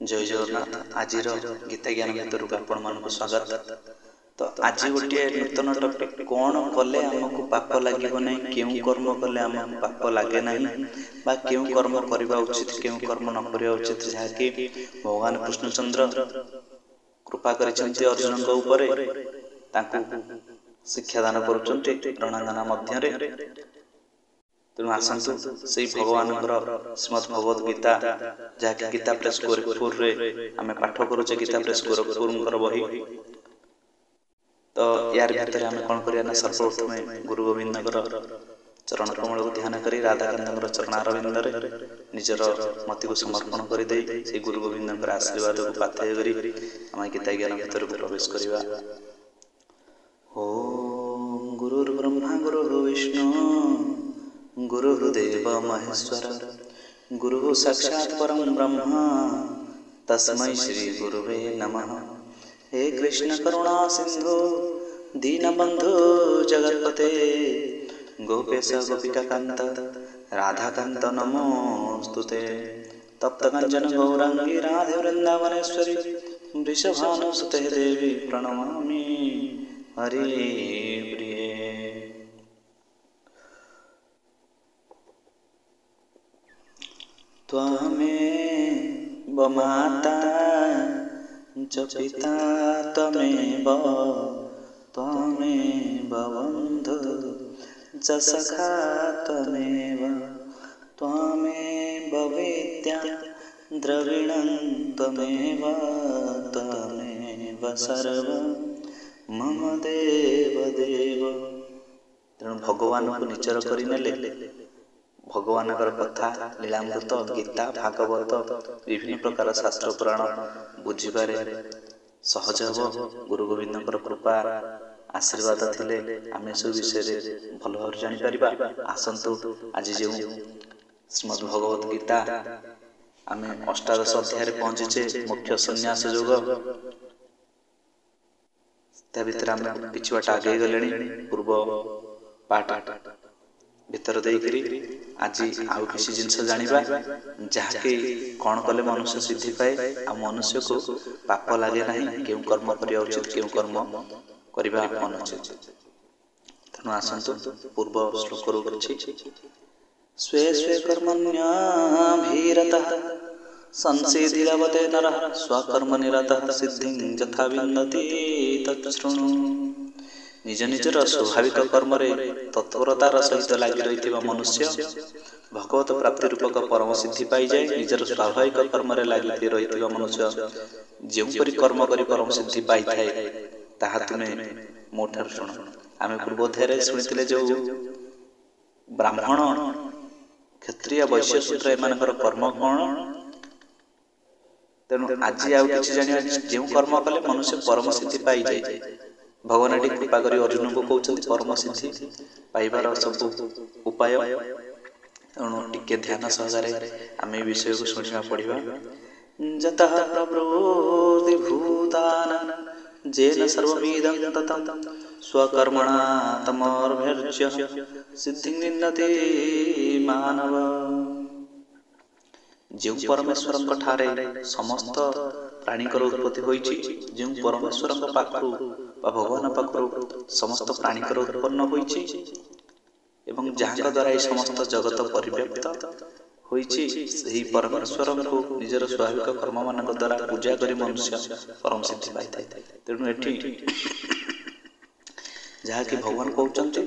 जय जगन्नाथ। आज गीता ज्ञान भितर आपण मानक स्वागत। तो आज गोटे नूतन टॉपिक कौन कले आमको पाप लगे ना, क्यों कर्म कले आमको पाप लगे ना, क्यों कर्म करने उचित क्यों कर्म न करने उचित, जहाँकि भगवान कृष्णचंद्र कृपा करिसेंती अर्जुन को ऊपर शिक्षादान करुचंती रणांगना मध्य। तेणु आसतु से भगवान श्रीमद भगवद गीता जहाँकि गीता प्रेस गोरखपुर आम पाठ करुचे, गीता प्रेस गोरखपुर बही। तो यार भितर आम कौन करना, सर्वप्रथम गुरु गोविंद चरण कमल को ध्यान कर राधाकांत चरणारविंद निजर मति को समर्पण करदे से गुरु गोविंद आशीर्वाद को पाथय कर आम गीता ज्ञान भितर प्रवेश करवा। ओम गुरुर्ब्रह्मा गुरुर् विष्णु गुरुर्देव महेश्वर गुरु साक्षात् परम ब्रह्म तस्मै श्री गुरुवे नमः। हे कृष्ण करुणा सिंधु दीनबंधु जगत्पते गोपेश गोपिका कांत राधाकांत नमोस्तुते। तप्त कंचन गौरांगी राधे वृंदावनेश्वरी वृषभानुसुते देवी प्रणमामि हरि प्रिये। त्वमेव माता च पिता त्वमेव बन्धु च सखा त्वमेव विद्या द्रविणं त्वमेव सर्व मम देव देव। तेणु भगवान को निचर कर भगवान कथा लीलामृत गीता भागवत विभिन्न प्रकार शास्त्र पुराण बुझीबारे सहज हम। गुरु गोविंद कृपा आशीर्वाद थिले आमे सब विषय भल भाव जानी परिबा। आसंतु आज जो श्रीमद् भगवत गीता आमे अष्टादश अध्याय पहुंचीचे मुख्य संन्यास योग। त्या भितर आमे किछि बाट आगे गलेनी पूर्व पाठ भीतर देकरी आज आउ किसी जिनस जानिबा जहाँकि कौन कले मनुष्य सिद्धि पाए आ मनुष्य को पाप लगे नहीं, क्यों कर्म करिया उचित क्यों कर्म करिबा अनुचित। तेणु आसंतु पूर्व श्लोक रुचि स्वे स्वे कर्मण्यभिरतः संसिद्धिलभते नरः स्वकर्म निरतः सिद्धिं यथा विन्दति तच्छृणु। निज निजर स्वाभाविक कर्म तत्परतार सहित लगी रही मनुष्य भगवत प्राप्ति रूपक परम सिद्धि पाई जाए। निजर स्वाभाविक कर्म लगी रही मनुष्य जोपरी कर्म कर परम सिद्धि पाई थाए ताहा तुमे मोठार शुण। आम पूर्वोध्याय शुणी जो ब्राह्मण क्षत्रिय वैश्य शूद्र एमानकर कर्म कौन। तेणु आज आउ किछि जानिया जो कर्म कले मनुष्य परम सिद्धि पाई जाए। भगवान एटी कृपा करी अर्जुन को कहते परम सिद्धि पाइबार सब उपाय। तेणु टिके ध्यान सहकारे आम विषय को शुणा पढ़ा। जतः प्रवृत्ति भूतानां येन सर्वमिदं ततं स्वकर्मणा तमर्भ्यर्च्य सिद्धिं विन्दति मानव। जो परमेश्वर ठारे समस्त प्राणी उत्पत्ति होइछि, जो परमेश्वर पाखु भगवान पाखु समस्त प्राणी उत्पन्न होइछि एवं जहाँ द्वारा ये समस्त जगत परिव्याप्त होइछि, सही परमेश्वर को निजर स्वाभाविक कर्म मान द्वारा पूजा करी मनुष्य परम सिद्धि पाई थाए। तेणु एठी जहाँकि भगवान कहते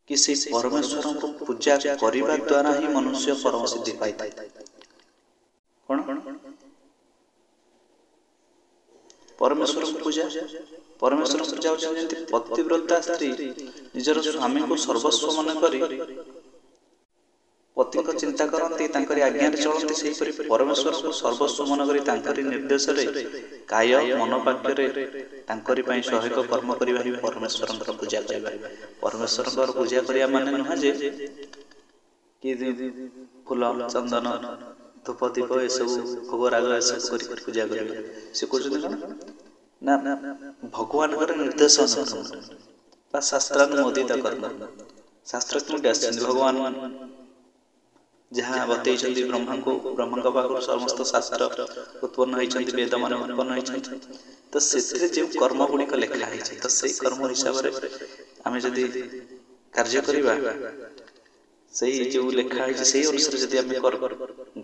कि से परमेश्वर को पूजा करिबा द्वारा ही मनुष्य परम सिद्धि पाई थाए। कौन परमेश्वर पूजा परमेश्वर पूजा होती पतिव्रता स्त्री निजर स्वामी को सर्वस्व मन करी पति को चिंता करती आज्ञा चलती से परमेश्वर को सर्वस्व मन करी निर्देश काय मन वाक्य सहायक कर्म करवा परमेश्वर पूजा करवा। परमेश्वर पूजा करने माने नुह जे कि फूल चंदन धूप दीप ये सब भोग राग सब पूजा करेंगे। से कहते ना भगवान निर्देश शास्त्रानुमोदित कर्म शास्त्र भगवान ଯାହା ବତେଇଛନ୍ତି ବ୍ରହ୍ମାଙ୍କ ପାଖରୁ ସମସ୍ତ ଶାସ୍ତ୍ର ଉତ୍ପନ୍ନ ହୋଇଛନ୍ତି, ବେଦମାନେ ଉତ୍ପନ୍ନ ହୋଇଛନ୍ତି। ତ ସେଥିରେ ଯେଉଁ କର୍ମ ଗୁଡ଼ିକ ଲେଖା ହେଇଛି, ତ ସେଇ କର୍ମ ହିସାବରେ ଆମେ ଯଦି କାର୍ଯ୍ୟ କରିବା, ସେଇ ଯେଉଁ ଲେଖା ହେଇଛି ସେଇ ଅନୁସାରେ ଯଦି ଆମେ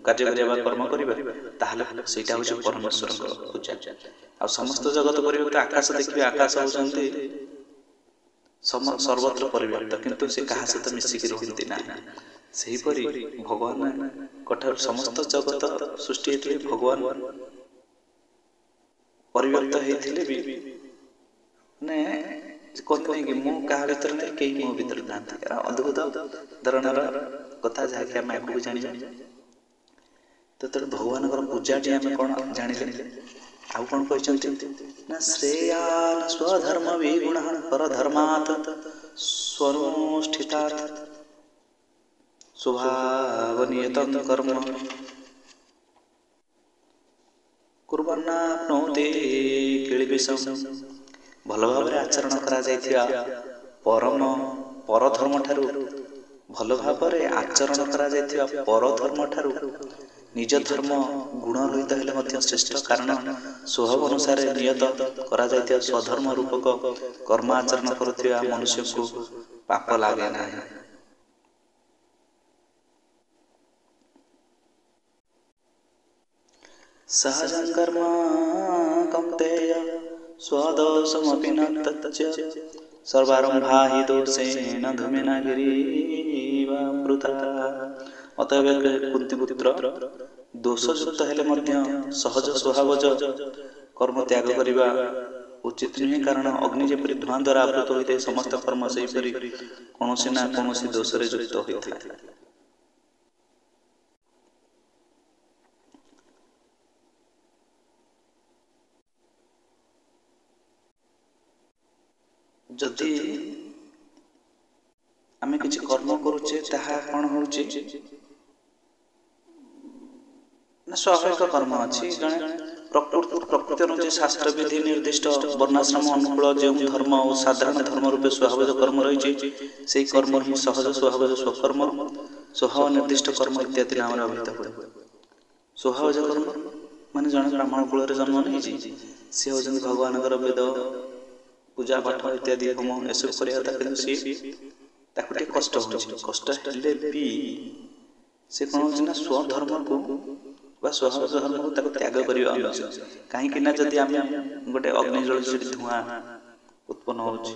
କାର୍ଯ୍ୟ କରିବା ବା କର୍ମ କରିବା, ତାହେଲେ ସେଇଟା ହେଉଛି ପରମେଶ୍ୱରଙ୍କ ପୂଜା। ଆଉ ସମସ୍ତ ଜଗତ ପରିବ୍ୟାପ୍ତ, ଆକାଶ ଦେଖିବେ, ଆକାଶ ହେଉଛନ୍ତି ସର୍ବତ୍ର ପରିବ୍ୟାପ୍ତ, କିନ୍ତୁ ସେ କାହା ସହିତ ମିଶିକି ରୁହନ୍ତି ନାହିଁ। ସେହିପରି ଭଗବାନଙ୍କ ଠାରୁ ସମସ୍ତ ଜଗତ ସୃଷ୍ଟି ହେଇଥିଲେ, ଭଗବାନ ପରିବ୍ୟାପ୍ତ ହେଇଥିଲେ ବି ମାନେ କହନ୍ତି ନାହିଁ କି ମୁଁ କାହା ଭିତରେ ନାହିଁ, କେହି ମୋ ଭିତରେ ନାହାନ୍ତି। ଅଦ୍ଭୁତ ଧରଣର କଥା ଯାହାକି ଆମେ ଆଗକୁ ଜାଣିବା। ତ ତେଣୁ ଭଗବାନଙ୍କର ପୂଜାଟି ଆମେ କ'ଣ ଜାଣିଲେ, ଆଉ କ'ଣ କହିଛନ୍ତି ନା ଶ୍ରେୟାନ ସ୍ୱଧର୍ମ ବିଗୁଣ ପରଧର୍ମାତ୍ ସ୍ୱନୁଷ୍ଠିତାତ୍ ସ୍ୱଭାବନିୟତଂ କର୍ମ କୁର୍ବନ୍ନାପ୍ନୋତି କିଳ୍ବିଷଂ। ଭଲ ଭାବରେ ଆଚରଣ କରାଯାଇଥିବା ପରଧର୍ମ ଠାରୁ, ଭଲ ଭାବରେ ଆଚରଣ କରାଯାଇଥିବା ପରଧର୍ମ ଠାରୁ ନିଜ ଧର୍ମ ଗୁଣ ରହିତ ହେଲେ ମଧ୍ୟ ଶ୍ରେଷ୍ଠ। କାରଣ ସ୍ୱଭାବ ଅନୁସାରେ ନିୟତ କରାଯାଇଥିବା ସ୍ୱଧର୍ମ ରୂପକ କର୍ମ ଆଚରଣ କରୁଥିବା ମନୁଷ୍ୟକୁ ପାପ ଲାଗେ ନାହିଁ। ସହଜଂ କର୍ମ କୌନ୍ତେୟ ସ୍ୱଦୋଷମପି ନ ତଚ୍ଚ ସର୍ବାରମ୍ଭା ହି ଦୋଷେନ ଧୂମେନ ଗିରିବା ବୃଥା। ଅତଏବ କୁନ୍ତି ପୁତ୍ର, ଦୋଷଯୁକ୍ତ ହେଲେ ମଧ୍ୟ ସହଜ ସ୍ୱଭାବଜ କର୍ମ ତ୍ୟାଗ କରିବା ଉଚିତ ନୁହେଁ। କାରଣ ଅଗ୍ନି ଯେପରି ଧୂଆଁ ଦ୍ୱାରା ଆବୃତ ହୋଇଥାଏ, ସମସ୍ତ କର୍ମ ସେହିପରି କୌଣସି ନା କୌଣସି ଦୋଷରେ ଯୁକ୍ତ ହୋଇଥାଏ। ଯଦି ଆମେ କିଛି କର୍ମ କରୁଛେ, ତାହା କ'ଣ ହେଉଛି ନା ସ୍ୱାଭାବିକ କର୍ମ ଅଛି। ଜଣେ ପ୍ରକୃତି ଅନୁଯାୟୀ ଶାସ୍ତ୍ର ବିଧି ନିର୍ଦ୍ଦିଷ୍ଟ ବର୍ଣ୍ଣାଶ୍ରମ ଅନୁକୂଳ ଯେଉଁ ଧର୍ମ ଓ ସାଧାରଣ ଧର୍ମ ରୂପେ ସ୍ୱଭାବଜ କର୍ମ ରହିଛି, ସେହି କର୍ମ ହିଁ ସହଜ ସ୍ୱଭାବଜ ସ୍ୱକର୍ମ, ସ୍ୱଭାବ ନିର୍ଦ୍ଦିଷ୍ଟ କର୍ମ ଇତ୍ୟାଦି ନାମରେ ଅଭିହିତ ହୁଏ। ସ୍ୱଭାବଜ କର୍ମ ମାନେ ଜଣେ ବ୍ରାହ୍ମଣ କୂଳରେ ଜନ୍ମ ନେଇଛି, ସେ ହେଉଛନ୍ତି ଭଗବାନଙ୍କର ବେଦ ପୂଜା ପାଠ ଇତ୍ୟାଦି ହୋମ ଏସବୁ କରିବା କଥା, କିନ୍ତୁ ସିଏ ତାକୁ ଟିକେ କଷ୍ଟ ହେଉଛି। କଷ୍ଟ ହେଲେ ବି ସେ କ'ଣ ହେଉଛି ନା ସ୍ୱଧର୍ମକୁ ବା ସ୍ୱଭାବ ଧର୍ମକୁ ତାକୁ ତ୍ୟାଗ କରିବା ଆବଶ୍ୟକ। କାହିଁକି ନା ଯଦି ଆମେ ଗୋଟେ ଅଗ୍ନି ଜଳୁଛି, ସେଠି ଧୂଆଁ ଉତ୍ପନ୍ନ ହେଉଛି,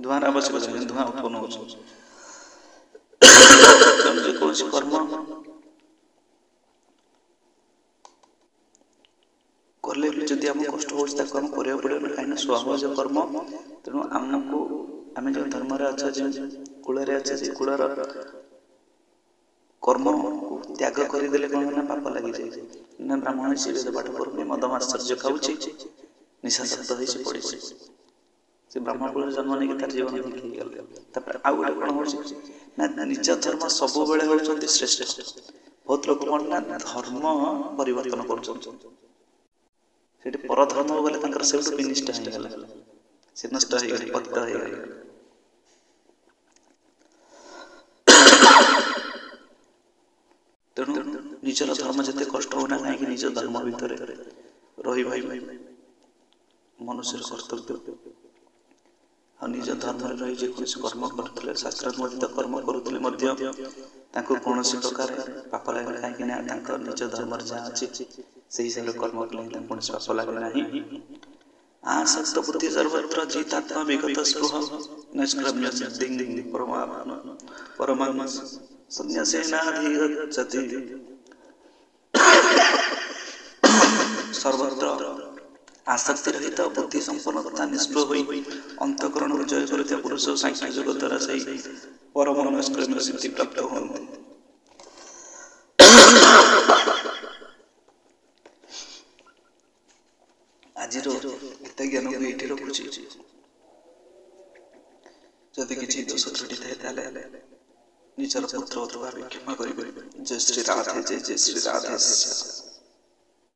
ଧୂଆଁର ଆବଶ୍ୟକ ଅଛି, ଧୂଆଁ ଉତ୍ପନ୍ନ ହେଉଛି। ତେଣୁ ଯେକୌଣସି କର୍ମ କଲେ ବି ଯଦି ଆମକୁ କଷ୍ଟ ହେଉଛି, ତାକୁ ଆମକୁ କରିବାକୁ ପଡ଼ିବ। କାହିଁକିନା ସ୍ୱଭାବଜ କର୍ମ। ତେଣୁ ଆମକୁ, ଆମେ ଯେଉଁ ଧର୍ମରେ ଅଛେ, ଯେଉଁ କୂଳରେ ଅଛେ, ସେ କୂଳର କର୍ମକୁ ତ୍ୟାଗ କରିଦେଲେ କ'ଣ ନା ପାପ ଲାଗିଯାଏ। ନା ବ୍ରାହ୍ମଣ ସେ ବେଦ ପାଠ କରୁନି, ମଦ ମାତ୍ସର୍ଯ୍ୟ ଖାଉଛି, ନିଶାସକ୍ତ ହୋଇ ସେ ପଡ଼ିଛି। ସେ ବ୍ରାହ୍ମଣ କୂଳରେ ଜନ୍ମ ନେଇକି ତାର ଜୀବନ ଧିକି ହେଇଗଲେ। ତାପରେ ଆଉ ଗୋଟେ କ'ଣ ହେଉଛି ନା ନିଜ ଧର୍ମ ସବୁବେଳେ ହେଉଛନ୍ତି ଶ୍ରେଷ୍ଠ। ବହୁତ ଲୋକ କ'ଣ ନା ଧର୍ମ ପରିବର୍ତ୍ତନ କରୁଛନ୍ତି, ସେଠି ପରଧର୍ମ ଗଲେ ତାଙ୍କର ସେଇଠୁ ବିନିଷ୍ଟ ହେଇଗଲା, ସେ ନଷ୍ଟ ହେଇଗଲେ, ପତିତ ହେଇଗଲେ। ତେଣୁ ନିଜର ଧର୍ମ ଯେତେ କଷ୍ଟ ହଉନା କାହିଁକି, ନିଜ ଧର୍ମ ଭିତରେ ରହିବା ମନୁଷ୍ୟର କର୍ତ୍ତବ୍ୟ। ଆଉ ନିଜ ଧର୍ମରେ ରହି ଯେକୌଣସି କର୍ମ କରୁଥିଲେ, ଶାସ୍ତ୍ରାନୁମୋଦିତ କର୍ମ କରୁଥିଲେ ମଧ୍ୟ ତାଙ୍କୁ କୌଣସି ପ୍ରକାର ପାପ ଲାଗେ ନାହିଁ। କାହିଁକି ନା ତାଙ୍କ ନିଜ ଧର୍ମରେ ଯାହା ଅଛି ସେହି ହିସାବରେ କର୍ମ କଲେ ତାଙ୍କୁ କୌଣସି ପାପ ଲାଗେ ନାହିଁ। ଆସକ୍ତ ବୁଦ୍ଧି ସର୍ବତ୍ର ଜିତାତ୍ମା ବିଗତ ସ୍ପୃହ ନିଷ୍କ୍ରମ୍ୟ ସିଦ୍ଧିଂ ପରମାତ୍ମା ସନ୍ନ୍ୟାସେନାଧିଗଚ୍ଛତି। ସର୍ବତ୍ର ଆସକ୍ତି ରହିତ ବୁଦ୍ଧି ସମ୍ପନ୍ନ ତଥା ନିଷ୍ପ୍ରହ ହୋଇ ଅନ୍ତଃକରଣକୁ ଜୟ କରୁଥିବା ପୁରୁଷ ସାଂଖ୍ୟ ଯୋଗ ଦ୍ୱାରା ସେହି ପରମ ନିଷ୍କ୍ରମ୍ୟ ସିଦ୍ଧି ପ୍ରାପ୍ତ ହୁଅନ୍ତି। ଆଜିର ଏତେ ଜ୍ଞାନକୁ ଏଇଠି ରଖୁଛି। ଯଦି କିଛି ଦୋଷ ତ୍ରୁଟି ଥାଏ ତାହେଲେ ନିଜର ପୁତ୍ର ଭାବେ କ୍ଷମା କରିବେ। ଜୟ ଶ୍ରୀ ରାଧେ, ଜୟ ଶ୍ରୀ ରାଧେ।